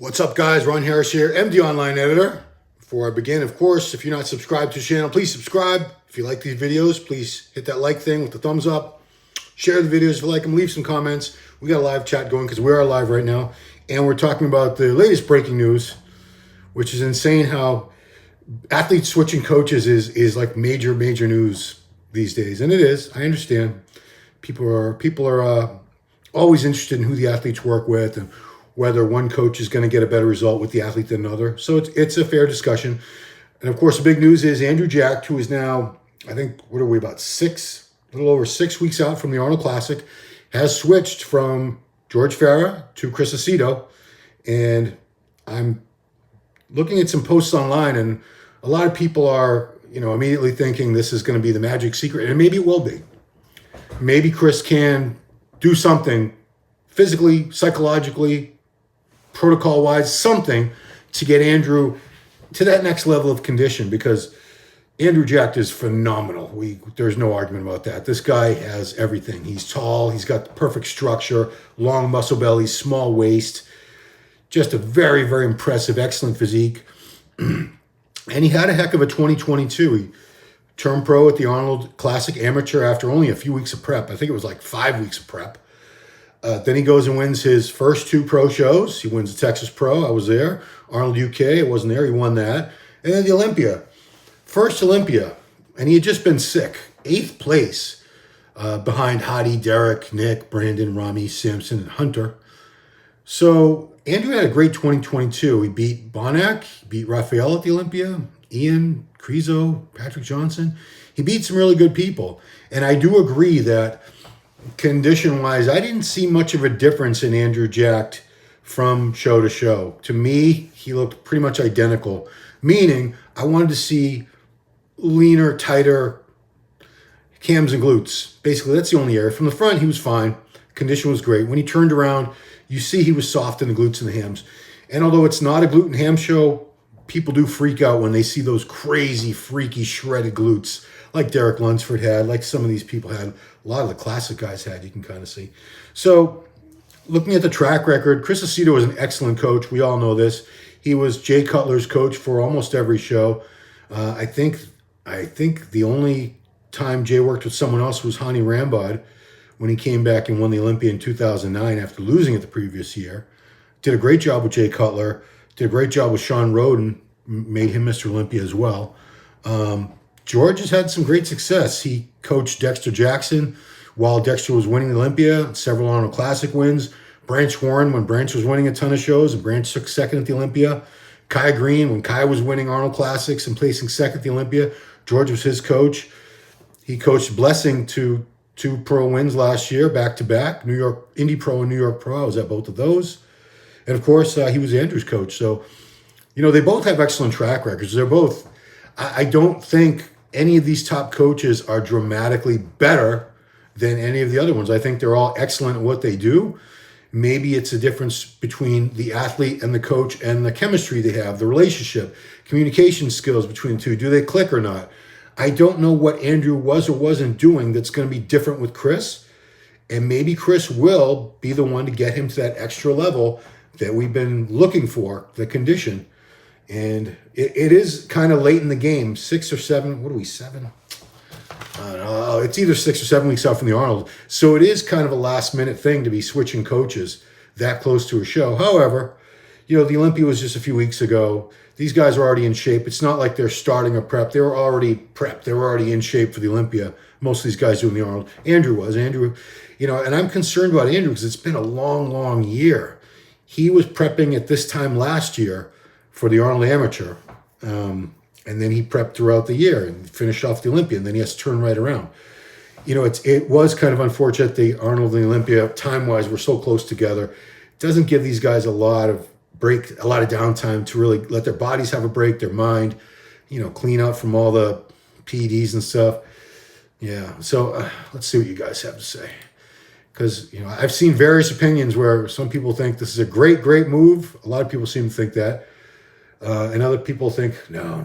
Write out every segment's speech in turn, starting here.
What's up, guys? Ron Harris here, MD Online Editor. Before I begin, of course, if you're not subscribed to the channel, please subscribe. If you like these videos, please hit that like thing with the thumbs up. Share the videos if you like them. Leave some comments. We got a live chat going because we are live right now. And we're talking about the latest breaking news, which is insane how athletes switching coaches is like major news these days. And it is. I understand. People are always interested in who the athletes work with and whether one coach is going to get a better result with the athlete than another. So it's a fair discussion. And of course, the big news is Andrew Jacked, who is now, I think, what are we, about a little over 6 weeks out from the Arnold Classic, has switched from George Farah to Chris Aceto. And I'm looking at some posts online, and a lot of people are, immediately thinking this is going to be the magic secret. And maybe it will be. Maybe Chris can do something physically, psychologically, protocol-wise, something to get Andrew to that next level of condition, because Andrew Jacked is phenomenal. There's no argument about that. This guy has everything. He's tall. He's got the perfect structure, long muscle belly, small waist, just a very, very impressive, excellent physique. And he had a heck of a 2022. He turned pro at the Arnold Classic Amateur after only a few weeks of prep. I think it was like 5 weeks of prep. Then he goes and wins his first 2 pro shows. He wins the Texas Pro. I was there. Arnold UK, I wasn't there. He won that. And then the Olympia. First Olympia. And he had just been sick. 8th place behind Hadi, Derek, Nick, Brandon, Rami, Sampson, and Hunter. So Andrew had a great 2022. He beat Bonac. He beat Raphael at the Olympia. Ian, Crezo, Patrick Johnson. He beat some really good people. And I do agree that condition-wise, I didn't see much of a difference in Andrew Jacked from show to show. To me, he looked pretty much identical, meaning I wanted to see leaner, tighter cams and glutes. Basically, that's the only area. From the front, he was fine. Condition was great. When he turned around, you see he was soft in the glutes and the hams. And although it's not a glute and ham show, people do freak out when they see those crazy, freaky, shredded glutes like Derek Lunsford had, like some of these people had. A lot of the classic guys had, you can kind of see. So looking at the track record, Chris Aceto was an excellent coach. We all know this. He was Jay Cutler's coach for almost every show. I think the only time Jay worked with someone else was Hani Rambod when he came back and won the Olympia in 2009 after losing it the previous year. Did a great job with Jay Cutler. Did a great job with Sean Roden. Made him Mr. Olympia as well. George has had some great success. He coached Dexter Jackson while Dexter was winning the Olympia, several Arnold Classic wins. Branch Warren when Branch was winning a ton of shows and Branch took second at the Olympia. Kai Green when Kai was winning Arnold Classics and placing second at the Olympia. George was his coach. He coached Blessing to 2 pro wins last year, back-to-back, New York Indy Pro and New York Pro. I was at both of those. And of course, he was Andrew's coach. So, they both have excellent track records. They're both, I don't think any of these top coaches are dramatically better than any of the other ones. I think they're all excellent at what they do. Maybe it's a difference between the athlete and the coach and the chemistry they have, the relationship, communication skills between the two. Do they click or not? I don't know what Andrew was or wasn't doing that's going to be different with Chris. And maybe Chris will be the one to get him to that extra level that we've been looking for, the condition. And it is kind of late in the game, 6 or 7. What are we, 7? I don't know. It's either 6 or 7 weeks out from the Arnold. So it is kind of a last-minute thing to be switching coaches that close to a show. However, the Olympia was just a few weeks ago. These guys are already in shape. It's not like they're starting a prep. They were already prepped. They were already in shape for the Olympia. Most of these guys doing the Arnold. Andrew was. And I'm concerned about Andrew because it's been a long year. He was prepping at this time last year for the Arnold Amateur. And then he prepped throughout the year and finished off the Olympia, and then he has to turn right around. It was kind of unfortunate the Arnold and the Olympia, time-wise, were so close together. It doesn't give these guys a lot of downtime to really let their bodies have a break, their mind, clean out from all the PEDs and stuff. Yeah, so let's see what you guys have to say. Because, I've seen various opinions where some people think this is a great move. A lot of people seem to think that. And other people think, no.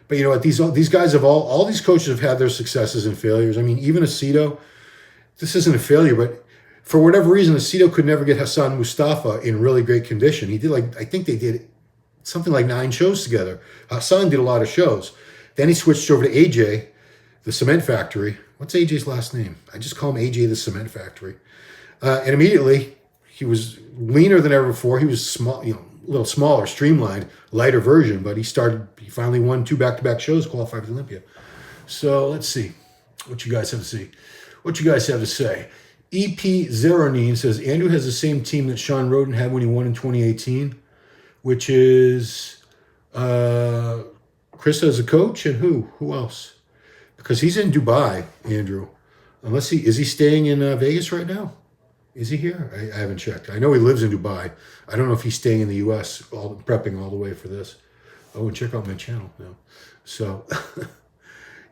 But you know what? These guys have all these coaches have had their successes and failures. I mean, even Aceto, this isn't a failure, but For whatever reason, Aceto could never get Hassan Mustafa in really great condition. He did I think they did something like 9 shows together. Hassan did a lot of shows. Then he switched over to AJ, the Cement Factory. What's AJ's last name? I just call him AJ the Cement Factory. And immediately, he was leaner than ever before. He was small, a little smaller, streamlined, lighter version. But he finally won 2 back-to-back shows, qualified for the Olympia. So let's see what you guys have to see. What you guys have to say. EP Zeronine says, Andrew has the same team that Sean Roden had when he won in 2018, which is Chris as a coach and who else? Because he's in Dubai, Andrew. Is he staying in Vegas right now? Is he here? I haven't checked. I know he lives in Dubai. I don't know if he's staying in the U.S., prepping all the way for this. Oh, and check out my channel now. So,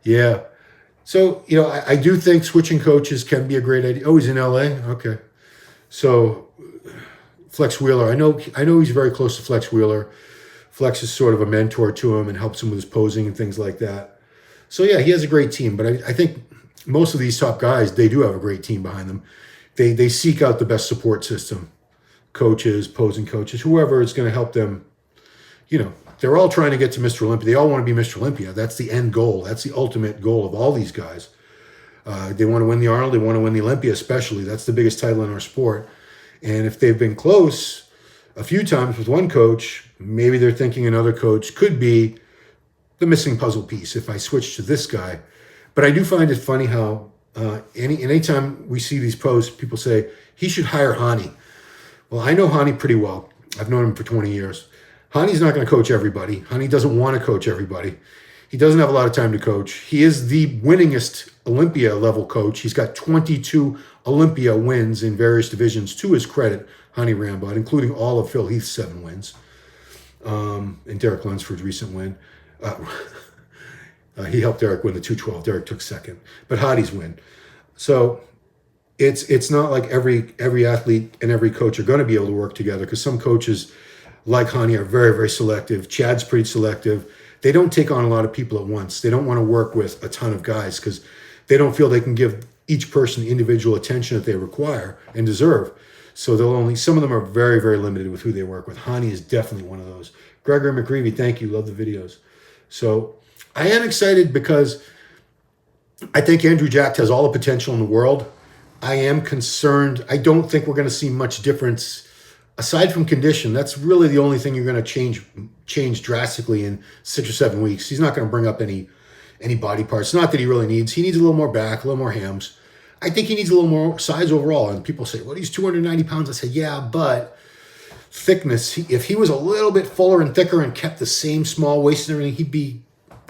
yeah. So, I do think switching coaches can be a great idea. Oh, he's in L.A.? Okay. So, Flex Wheeler. I know he's very close to Flex Wheeler. Flex is sort of a mentor to him and helps him with his posing and things like that. So, yeah, he has a great team. But I think most of these top guys, they do have a great team behind them. They seek out the best support system. Coaches, posing coaches, whoever is going to help them. They're all trying to get to Mr. Olympia. They all want to be Mr. Olympia. That's the end goal. That's the ultimate goal of all these guys. They want to win the Arnold. They want to win the Olympia especially. That's the biggest title in our sport. And if they've been close a few times with one coach, maybe they're thinking another coach could be the missing puzzle piece if I switch to this guy. But I do find it funny how anytime we see these posts, people say, he should hire Hani. Well, I know Hani pretty well. I've known him for 20 years. Hani's not going to coach everybody. Hani doesn't want to coach everybody. He doesn't have a lot of time to coach. He is the winningest Olympia level coach. He's got 22 Olympia wins in various divisions to his credit, Hani Rambod, including all of Phil Heath's 7 wins. And Derek Lunsford's recent win. He helped Derek win the 212. Derek took second. But Hadi's win. So it's not like every athlete and every coach are going to be able to work together, because some coaches like Hani are very, very selective. Chad's pretty selective. They don't take on a lot of people at once. They don't want to work with a ton of guys because they don't feel they can give each person the individual attention that they require and deserve. So some of them are very, very limited with who they work with. Hani is definitely one of those. Gregory McGreevy, thank you. Love the videos. So I am excited because I think Andrew Jacked has all the potential in the world. I am concerned. I don't think we're going to see much difference aside from condition. That's really the only thing you're going to change drastically in 6 or 7 weeks. He's not going to bring up any body parts. Not that he really needs. He needs a little more back, a little more hams. I think he needs a little more size overall. And people say, well, he's 290 pounds. I say, yeah, but thickness, if he was a little bit fuller and thicker and kept the same small waist and everything, he'd be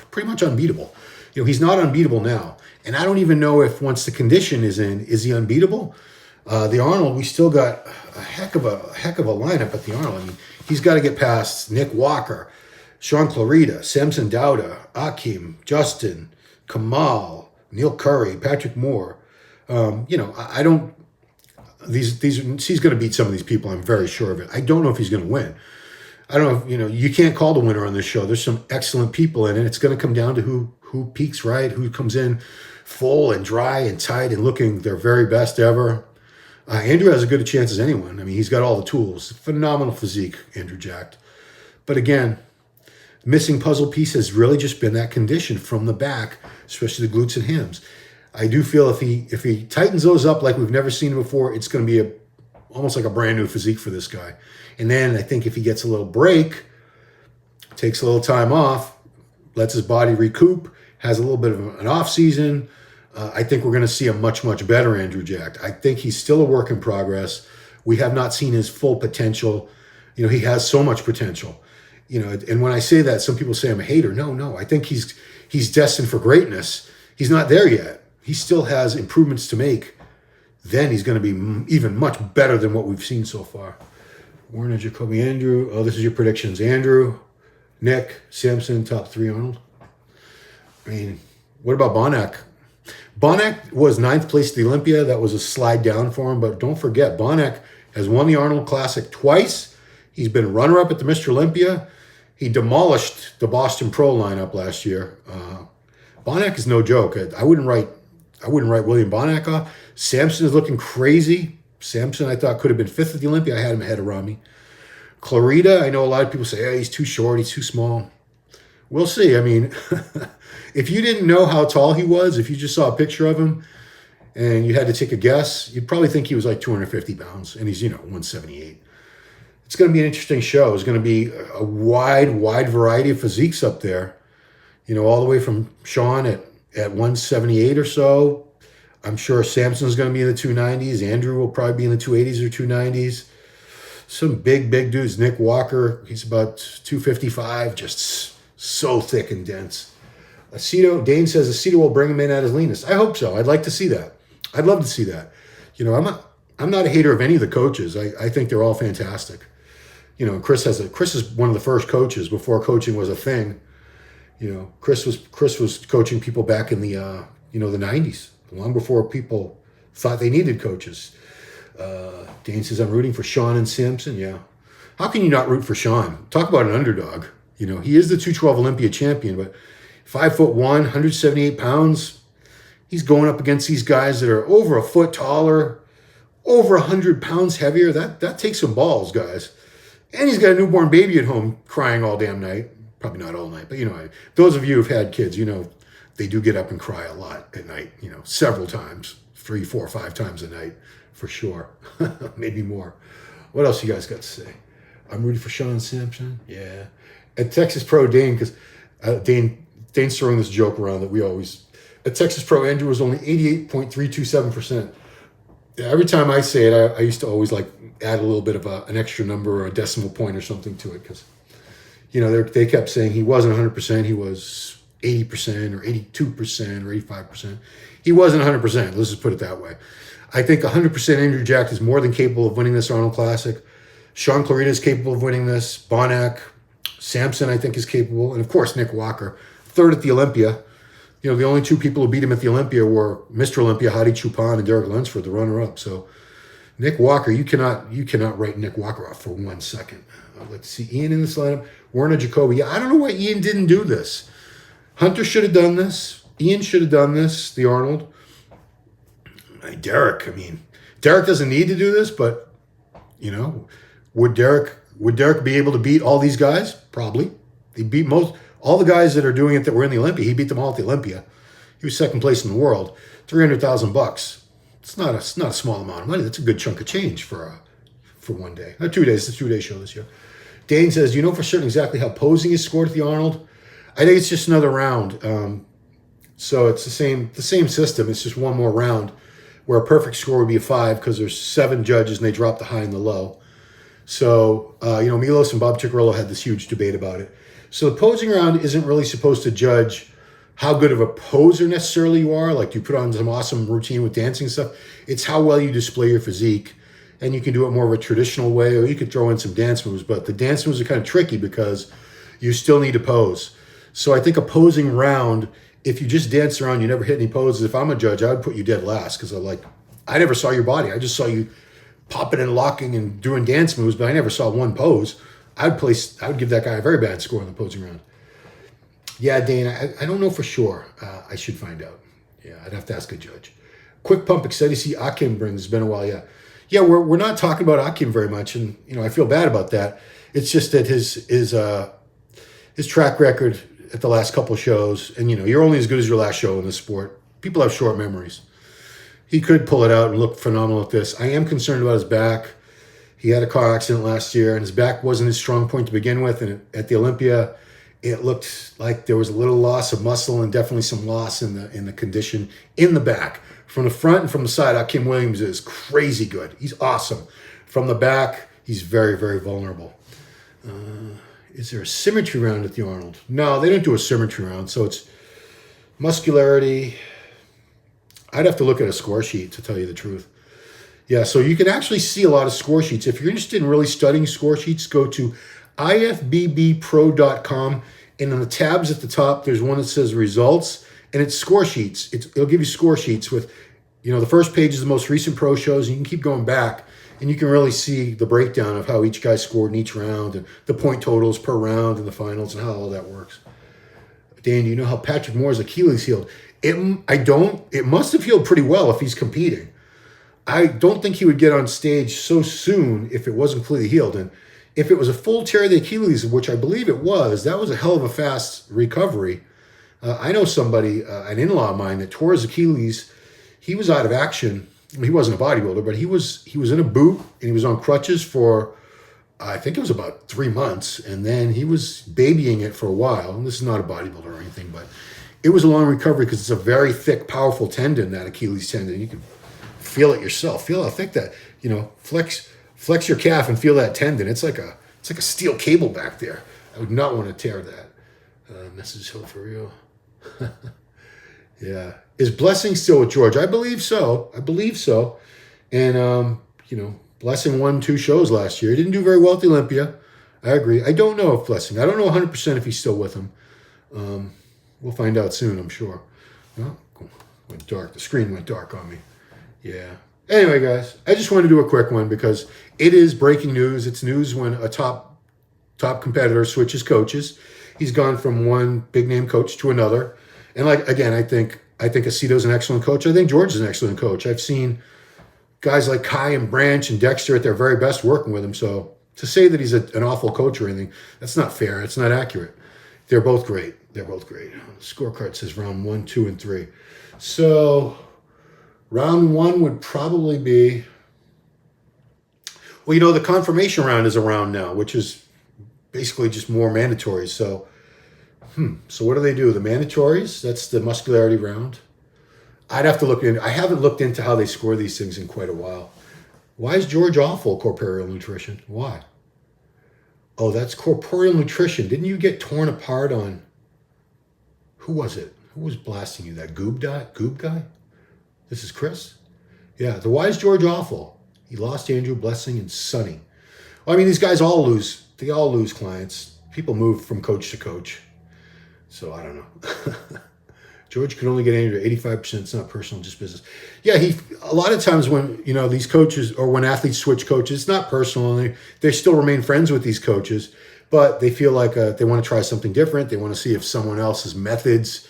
pretty much unbeatable. He's not unbeatable now. And I don't even know if once the condition is in, is he unbeatable? The Arnold, we still got a heck of a lineup at the Arnold. I mean, he's got to get past Nick Walker, Sean Clarita, Samson Dowda, Akim, Justin, Kamal, Neil Curry, Patrick Moore. I don't. He's going to beat some of these people. I'm very sure of it. I don't know if he's going to win. I don't know if, you can't call the winner on this show. There's some excellent people in it. It's going to come down to who peaks right, who comes in full and dry and tight and looking their very best ever. Andrew has as good a chance as anyone. I mean, he's got all the tools. Phenomenal physique, Andrew Jacked. But again, missing puzzle piece has really just been that condition from the back, especially the glutes and hams. I do feel if he tightens those up like we've never seen before, it's going to be almost like a brand new physique for this guy. And then I think if he gets a little break, takes a little time off, lets his body recoup, has a little bit of an off season, I think we're going to see a much, much better Andrew Jacked. I think he's still a work in progress. We have not seen his full potential. He has so much potential. And when I say that, some people say I'm a hater. No. I think he's destined for greatness. He's not there yet. He still has improvements to make. Then he's going to be even much better than what we've seen so far. Warner, Jacoby, Andrew. Oh, this is your predictions. Andrew, Nick, Samson, top 3 Arnold. I mean, what about Bonac? Bonac was 9th place at the Olympia. That was a slide down for him. But don't forget, Bonac has won the Arnold Classic twice. He's been runner-up at the Mr. Olympia. He demolished the Boston Pro lineup last year. Bonac is no joke. I wouldn't write William Bonac off. Samson is looking crazy. Sampson, I thought, could have been 5th at the Olympia. I had him ahead of Rami. Clarita, I know a lot of people say, he's too short, he's too small. We'll see. I mean, if you didn't know how tall he was, if you just saw a picture of him and you had to take a guess, you'd probably think he was like 250 pounds, and he's, 178. It's going to be an interesting show. It's going to be a wide variety of physiques up there, all the way from Sean at 178 or so. I'm sure Samson's going to be in the 290s. Andrew will probably be in the 280s or 290s. Some big dudes. Nick Walker, he's about 255, just so thick and dense. Dane says Aceto will bring him in at his leanest. I hope so. I'd like to see that. I'd love to see that. I'm not a hater of any of the coaches. I think they're all fantastic. Chris is one of the first coaches before coaching was a thing. Chris was coaching people back in the the 90s, long before people thought they needed coaches. Dane says, I'm rooting for Sean and Sampson. Yeah. How can you not root for Sean? Talk about an underdog. He is the 212 Olympia champion, but 5'1", 178 pounds. He's going up against these guys that are over a foot taller, over 100 pounds heavier. That takes some balls, guys. And he's got a newborn baby at home crying all damn night. Probably not all night, but those of you who've had kids, they do get up and cry a lot at night, several times, 3, 4, 5 times a night for sure. Maybe more. What else you guys got to say? I'm rooting for Sean Sampson. Yeah. At Texas Pro, Dane, because Dane's throwing this joke around that we always, at Texas Pro, Andrew was only 88.327%. Every time I say it, I used to always add a little bit of an extra number or a decimal point or something to it, because they kept saying he wasn't 100%, he was 80% or 82% or 85%. He wasn't 100%. Let's just put it that way. I think 100% Andrew Jack is more than capable of winning this Arnold Classic. Sean Clarita is capable of winning this. Bonac, Sampson, I think, is capable. And of course, Nick Walker, 3rd at the Olympia. The only 2 people who beat him at the Olympia were Mr. Olympia, Hadi Choopan, and Derek Lunsford, the runner-up. So Nick Walker, you cannot write Nick Walker off for 1 second. Let's see, Ian in this lineup. Werner Jacoby. Yeah, I don't know why Ian didn't do this. Hunter should have done this. Ian should have done this, the Arnold. Derek doesn't need to do this, but, would Derek be able to beat all these guys? Probably. He beat all the guys that are doing it that were in the Olympia. He beat them all at the Olympia. He was 2nd place in the world. $300,000. It's not a small amount of money. That's a good chunk of change for one day. 2 days. It's a 2-day show this year. Dane says, do you know for certain exactly how posing is scored at the Arnold? I think it's just another round. So it's the same system. It's just one more round, where a perfect score would be a 5 because there's 7 judges and they drop the high and the low. So, Milos and Bob Ciccarello had this huge debate about it. So the posing round isn't really supposed to judge how good of a poser necessarily you are. Like, you put on some awesome routine with dancing and stuff. It's how well you display your physique. And you can do it more of a traditional way, or you could throw in some dance moves. But the dance moves are kind of tricky because you still need to pose. So I think a posing round, if you just dance around, you never hit any poses. If I'm a judge, I would put you dead last, because I never saw your body. I just saw you popping and locking and doing dance moves, but I never saw one pose. I would give that guy a very bad score in the posing round. Yeah, Dane, I don't know for sure. I should find out. Yeah, I'd have to ask a judge. Quick Pump, excited to see Akim bring. It's been a while, yeah. Yeah, we're not talking about Akim very much, and I feel bad about that. It's just that his track record at the last couple shows, and you're only as good as your last show in this sport. People have short memories. He could pull it out and look phenomenal at this. I am concerned about his back. He had a car accident last year, and his back wasn't his strong point to begin with. And at the Olympia, it looked like there was a little loss of muscle and definitely some loss in the condition in the back. From the front and from the side, Akim Williams is crazy good. He's awesome. From the back, he's very, very vulnerable. Is there a symmetry round at the Arnold? No, they don't do a symmetry round. So it's muscularity. I'd have to look at a score sheet to tell you the truth. Yeah, so you can actually see a lot of score sheets. If you're interested in really studying score sheets, go to ifbbpro.com. And in the tabs at the top, there's one that says results. And it's score sheets. It'll give you score sheets with, the first page is the most recent pro shows. And you can keep going back. And you can really see the breakdown of how each guy scored in each round, and the point totals per round in the finals, and how all that works. Dan, do you know how Patrick Moore's Achilles healed? It must have healed pretty well if he's competing. I don't think he would get on stage so soon if it wasn't completely healed. And if it was a full tear of the Achilles, which I believe it was, that was a hell of a fast recovery. I know somebody, an in-law of mine, that tore his Achilles. He was out of action. He wasn't a bodybuilder, but he was in a boot and he was on crutches for, I think it was about 3 months. And then he was babying it for a while. And this is not a bodybuilder or anything, but it was a long recovery because it's a very thick, powerful tendon, that Achilles tendon. You can feel it yourself. Feel how thick that, flex your calf and feel that tendon. It's like a steel cable back there. I would not want to tear that. Message Hill for real. Yeah. Is Blessing still with George? I believe so. And, Blessing won 2 shows last year. He didn't do very well at the Olympia. I agree. I don't know if Blessing, I don't know 100% if he's still with him. We'll find out soon, I'm sure. Oh, went dark. The screen went dark on me. Yeah. Anyway, guys, I just wanted to do a quick one because it is breaking news. It's news when a top competitor switches coaches. He's gone from one big name coach to another. And I think Aceto's an excellent coach. I think George is an excellent coach. I've seen guys like Kai and Branch and Dexter at their very best working with him. So to say that he's an awful coach or anything, that's not fair. It's not accurate. They're both great. The scorecard says round 1, 2, and 3. So round 1 would probably be, the confirmation round is a round now, which is basically just more mandatories. So, so what do they do? The mandatories, that's the muscularity round. I'd have to look into, I haven't looked into how they score these things in quite a while. Why is George awful corporeal nutrition? Why? Oh, that's corporeal nutrition. Didn't you get torn apart on, who was it? Who was blasting you? That Goob guy? This is Chris? Yeah, the why is George awful? He lost Andrew, Blessing, and Sonny. Well, these guys all lose. They all lose clients. People move from coach to coach. So I don't know. George could only get Andrew 85%. It's not personal, just business. Yeah, a lot of times when, these coaches or when athletes switch coaches, it's not personal. And they still remain friends with these coaches, but they feel like they want to try something different. They want to see if someone else's methods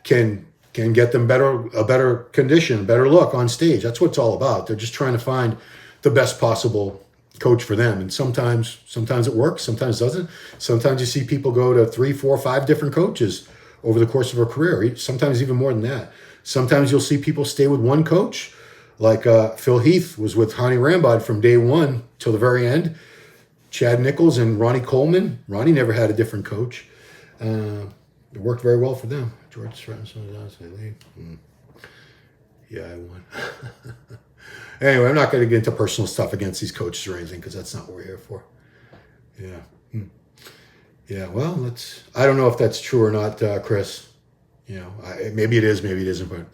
can get them a better condition, better look on stage. That's what it's all about. They're just trying to find the best possible coach for them. And sometimes it works, sometimes it doesn't. Sometimes you see people go to 3, 4, 5 different coaches over the course of a career, sometimes even more than that. Sometimes you'll see people stay with one coach, like Phil Heath was with Hani Rambod from day one till the very end. Chad Nichols and Ronnie Coleman. Ronnie never had a different coach. It worked very well for them. George threatens to leave. Yeah, I won. Anyway, I'm not going to get into personal stuff against these coaches or anything because that's not what we're here for. Yeah. Yeah, well, I don't know if that's true or not, Chris. Maybe it is, maybe it isn't, but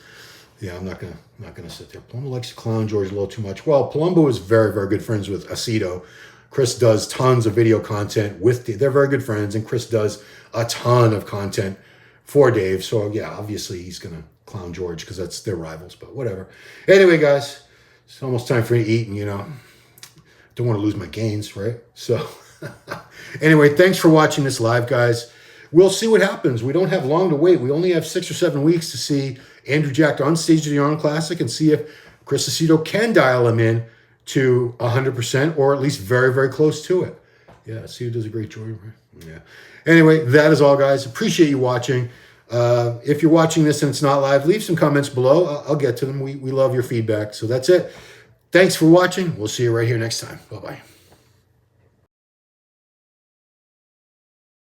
yeah, I'm not gonna sit there. Palumbo likes to clown George a little too much. Well, Palumbo is very, very good friends with Aceto. Chris does tons of video content they're very good friends, and Chris does a ton of content for Dave. So yeah, obviously he's gonna clown George because that's their rivals, but whatever. Anyway, guys, it's almost time for me to eat, and don't want to lose my gains, right? So anyway, thanks for watching this live, guys. We'll see what happens. We don't have long to wait. We only have 6 or 7 weeks to see Andrew Jack on stage at the Arnold Classic and see if Chris Aceto can dial him in to 100% or at least very, very close to it. Yeah, Aceto does a great job. Yeah. Anyway, that is all, guys. Appreciate you watching. If you're watching this and it's not live, leave some comments below. I'll get to them. We love your feedback. So that's it. Thanks for watching. We'll see you right here next time. Bye-bye.